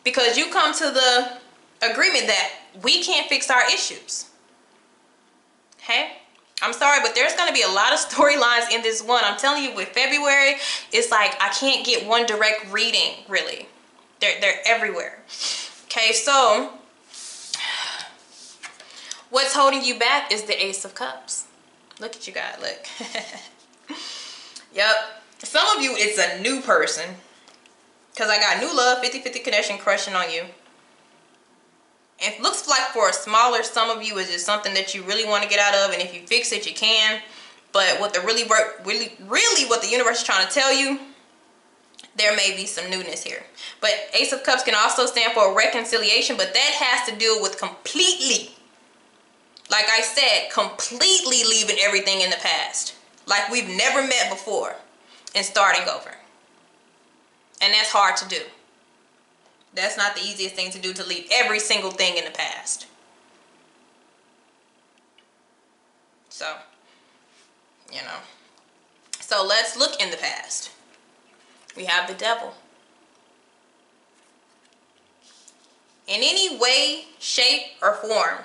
Because you come to the agreement that we can't fix our issues. Okay? I'm sorry, but there's going to be a lot of storylines in this one. I'm telling you, with February, it's like I can't get one direct reading, really. They're everywhere. Okay, so what's holding you back is the Ace of Cups. Look at you guys, look. Yep. Some of you, it's a new person. Because I got new love, 50-50 connection, crushing on you. It looks like for a smaller some of you, is just something that you really want to get out of, and if you fix it, you can. But what the really what the universe is trying to tell you, there may be some newness here. But Ace of Cups can also stand for a reconciliation, but that has to deal with completely, like I said, completely leaving everything in the past, like we've never met before, and starting over. And that's hard to do. That's not the easiest thing to do, to leave every single thing in the past. So, you know. So let's look in the past. We have the Devil. In any way, shape, or form,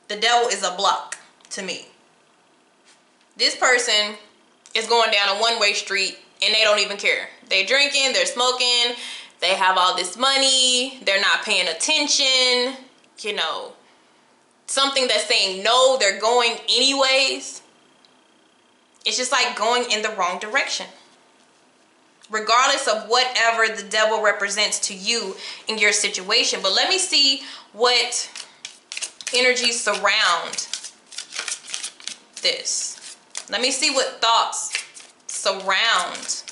the Devil is a block to me. This person is going down a one-way street and they don't even care. They're drinking, they're smoking, they have all this money, they're not paying attention, you know, something that's saying no, they're going anyways. It's just like going in the wrong direction. Regardless of whatever the Devil represents to you in your situation. But let me see what energies surround this. Let me see what thoughts surround.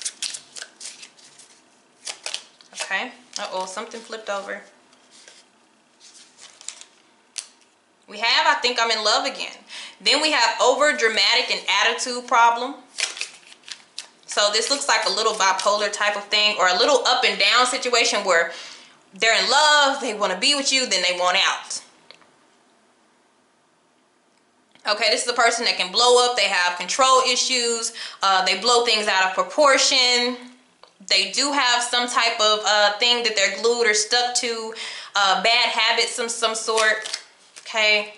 Okay. Uh-oh, something flipped over. We have, I think I'm in love again. Then we have over dramatic and attitude problem. So this looks like a little bipolar type of thing, or a little up and down situation where they're in love, they want to be with you, then they want out. Okay, this is a person that can blow up. They have control issues. They blow things out of proportion. They do have some type of thing that they're glued or stuck to, bad habits of some sort. Okay.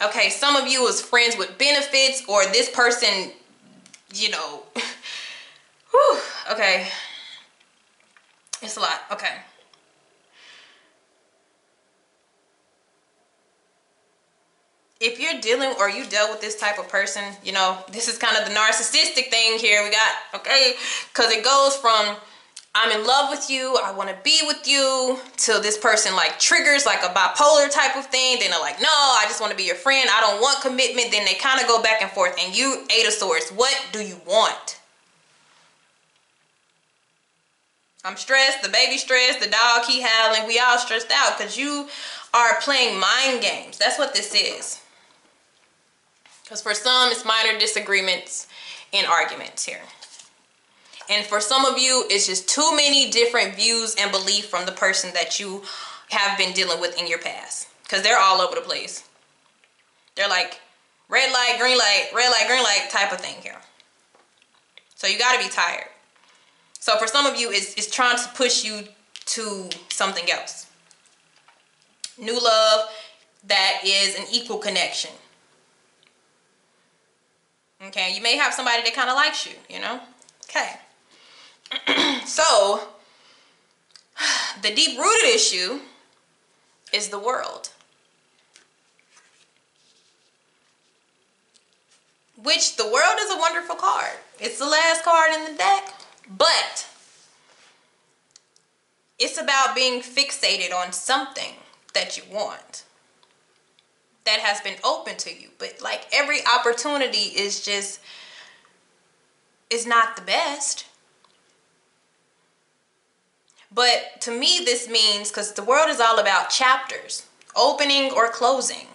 Okay, some of you is friends with benefits, or this person, you know, whew, okay. It's a lot, okay. If you're dealing, or you dealt with this type of person, you know, this is kind of the narcissistic thing here we got, okay? Because it goes from, I'm in love with you, I want to be with you, till this person like triggers like a bipolar type of thing. Then they're like, no, I just want to be your friend, I don't want commitment. Then they kind of go back and forth, and you, Eight of Swords, what do you want? I'm stressed, the baby stressed, the dog keep howling, we all stressed out because you are playing mind games. That's what this is. Because for some, it's minor disagreements and arguments here. And for some of you, it's just too many different views and belief from the person that you have been dealing with in your past. Because they're all over the place. They're like red light, green light, red light, green light type of thing here. So you got to be tired. So for some of you, it's trying to push you to something else. New love that is an equal connection. Okay, you may have somebody that kind of likes you, you know? Okay. So, the deep-rooted issue is the World. Which, the World is a wonderful card. It's the last card in the deck. But, it's about being fixated on something that you want. That has been open to you. But, like, every opportunity is just, is not the best. But to me, this means, because the World is all about chapters, opening or closing.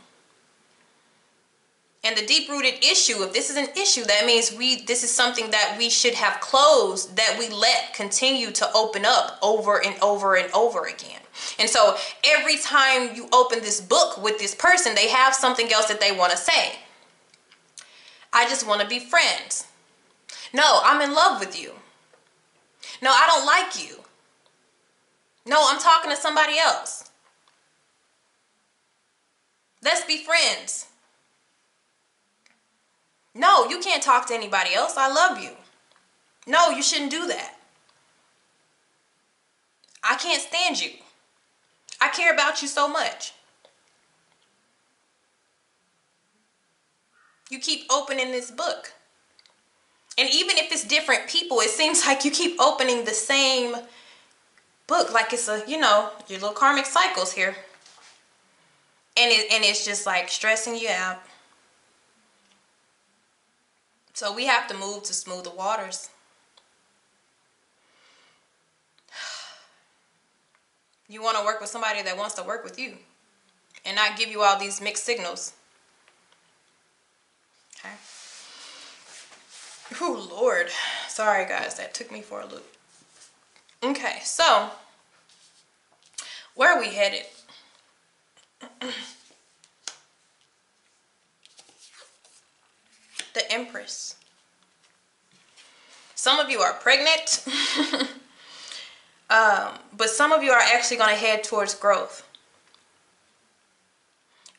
And the deep-rooted issue, if this is an issue, that means this is something that we should have closed, that we let continue to open up over and over and over again. And so every time you open this book with this person, they have something else that they want to say. I just want to be friends. No, I'm in love with you. No, I don't like you. No, I'm talking to somebody else. Let's be friends. No, you can't talk to anybody else. I love you. No, you shouldn't do that. I can't stand you. I care about you so much. You keep opening this book. And even if it's different people, it seems like you keep opening the same book. Like it's a, you know, your little karmic cycles here. And it's just like stressing you out. So we have to move to smooth the waters. You want to work with somebody that wants to work with you and not give you all these mixed signals. Okay. Oh, Lord. Sorry, guys. That took me for a loop. Okay, so where are we headed? The Empress. Some of you are pregnant, but some of you are actually going to head towards growth.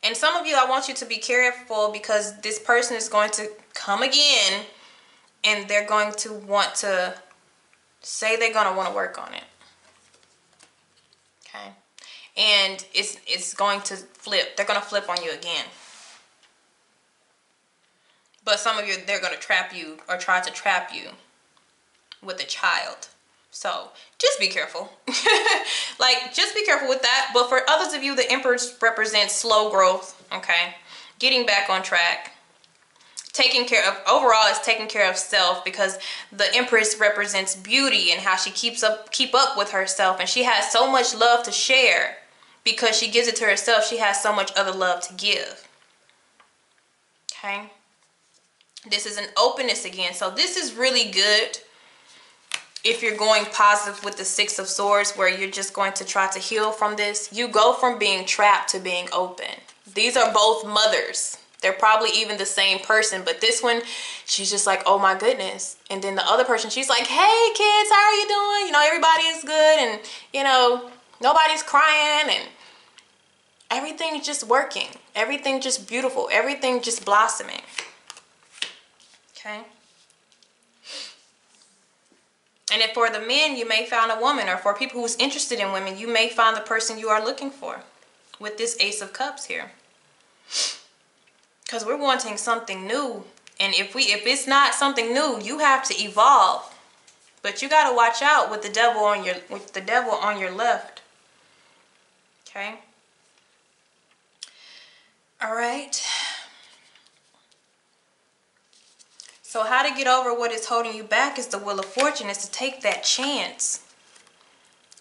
And some of you, I want you to be careful because this person is going to come again and they're going to want to say they're going to want to work on it. Okay. And it's going to flip. They're going to flip on you again. But some of you, they're going to trap you or try to trap you with a child. So just be careful. Like, just be careful with that. But for others of you, the Empress represents slow growth. Okay. Getting back on track. Taking care of, overall, it's taking care of self, because the Empress represents beauty and how she keep up with herself. And she has so much love to share because she gives it to herself. She has so much other love to give. Okay. This is an openness again. So this is really good if you're going positive with the Six of Swords, where you're just going to try to heal from this. You go from being trapped to being open. These are both mothers. They're probably even the same person, but this one, she's just like, oh my goodness. And then the other person, she's like, hey kids, how are you doing? You know, everybody is good, and you know, nobody's crying, and everything's just working. Everything just beautiful. Everything just blossoming. Okay. And if for the men, you may find a woman, or for people who's interested in women, you may find the person you are looking for with this Ace of Cups here. Because we're wanting something new. And if it's not something new, you have to evolve. But you got to watch out with the devil on your left. Okay? All right. So how to get over what is holding you back is the Wheel of Fortune. Is to take that chance.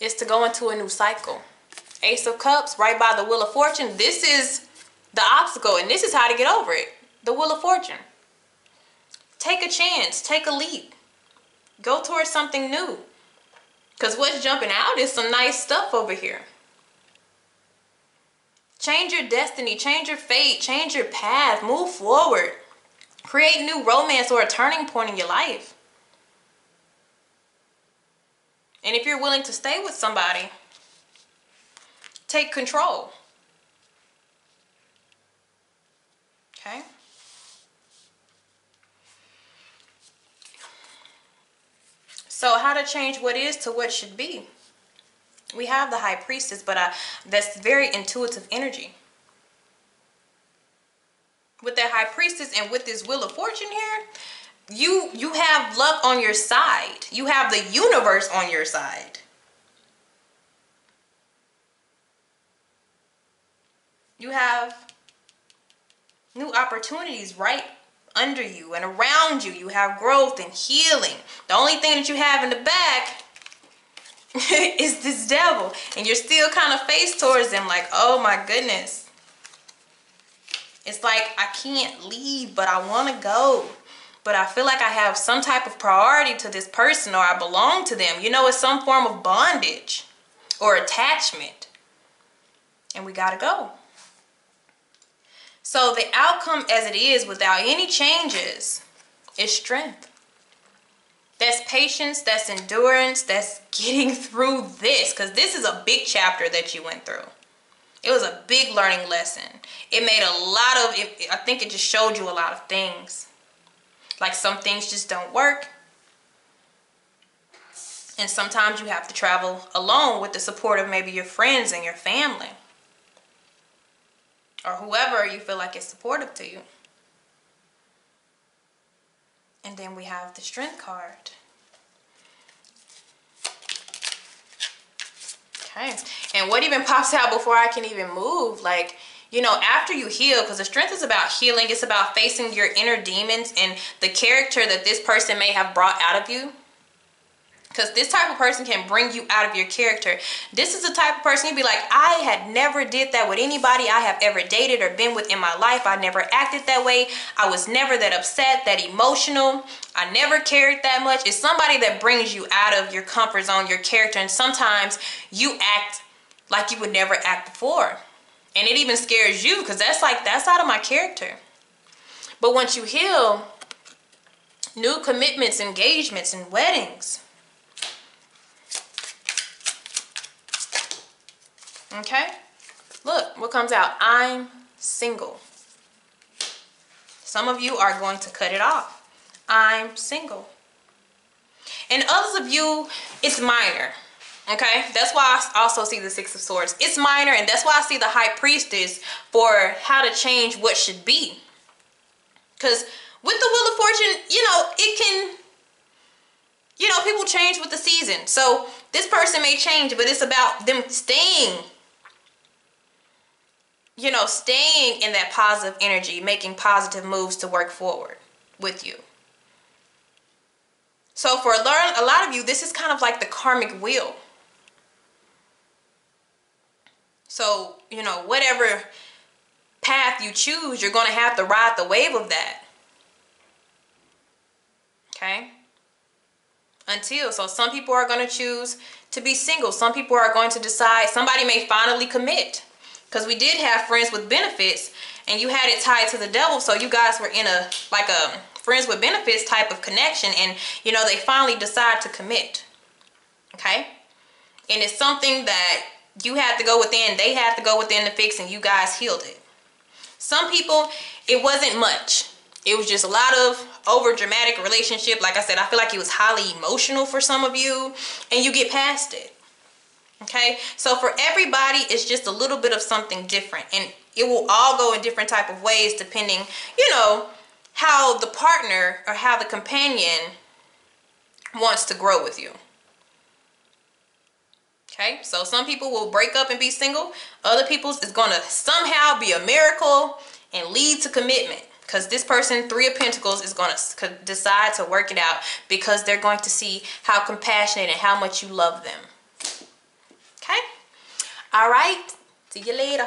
It's to go into a new cycle. Ace of Cups, right by the Wheel of Fortune. This is the obstacle, and this is how to get over it. The Wheel of Fortune. Take a chance. Take a leap. Go towards something new. Because what's jumping out is some nice stuff over here. Change your destiny. Change your fate. Change your path. Move forward. Create new romance or a turning point in your life. And if you're willing to stay with somebody, take control. Okay? So how to change what is to what should be? We have the High Priestess, but that's very intuitive energy. With that High Priestess and with this Wheel of Fortune here, you have luck on your side. You have the universe on your side. You have new opportunities right under you and around you. You have growth and healing. The only thing that you have in the back is this devil. And you're still kind of faced towards him like, oh my goodness. It's like I can't leave, but I want to go. But I feel like I have some type of priority to this person, or I belong to them. You know, it's some form of bondage or attachment. And we got to go. So the outcome as it is without any changes is strength. That's patience, that's endurance, that's getting through this. Because this is a big chapter that you went through. It was a big learning lesson. It made a lot of, I think it just showed you a lot of things. Like some things just don't work. And sometimes you have to travel alone with the support of maybe your friends and your family. Or whoever you feel like is supportive to you. And then we have the Strength card. Okay. And what even pops out before I can even move? Like, you know, after you heal, because the Strength is about healing. It's about facing your inner demons and the character that this person may have brought out of you. Because this type of person can bring you out of your character. This is the type of person you'd be like, I had never did that with anybody I have ever dated or been with in my life. I never acted that way. I was never that upset, that emotional. I never cared that much. It's somebody that brings you out of your comfort zone, your character. And sometimes you act like you would never act before. And it even scares you because that's out of my character. But once you heal, new commitments, engagements, and weddings. Okay, look what comes out. I'm single. Some of you are going to cut it off. I'm single. And others of you, it's minor. Okay, that's why I also see the Six of Swords. It's minor, and that's why I see the High Priestess for how to change what should be. Because with the Wheel of Fortune, you know, it can, you know, people change with the season. So this person may change, but it's about them staying, you know, staying in that positive energy, making positive moves to work forward with you. So for a lot of you, this is kind of like the karmic wheel. So, you know, whatever path you choose, you're going to have to ride the wave of that. Okay? So some people are going to choose to be single. Some people are going to decide, somebody may finally commit. Because we did have friends with benefits, and you had it tied to the devil. So you guys were in a friends with benefits type of connection, and you know, they finally decide to commit. Okay? And it's something that you had to go within, they had to go within to fix, and you guys healed it. Some people, it wasn't much. It was just a lot of over dramatic relationship. Like I said, I feel like it was highly emotional for some of you, and you get past it. Okay, so for everybody, it's just a little bit of something different, and it will all go in different type of ways depending, you know, how the partner or how the companion wants to grow with you. Okay, so some people will break up and be single. Other people's is going to somehow be a miracle and lead to commitment, because this person, Three of Pentacles, is going to decide to work it out because they're going to see how compassionate and how much you love them. Okay? All right. See you later.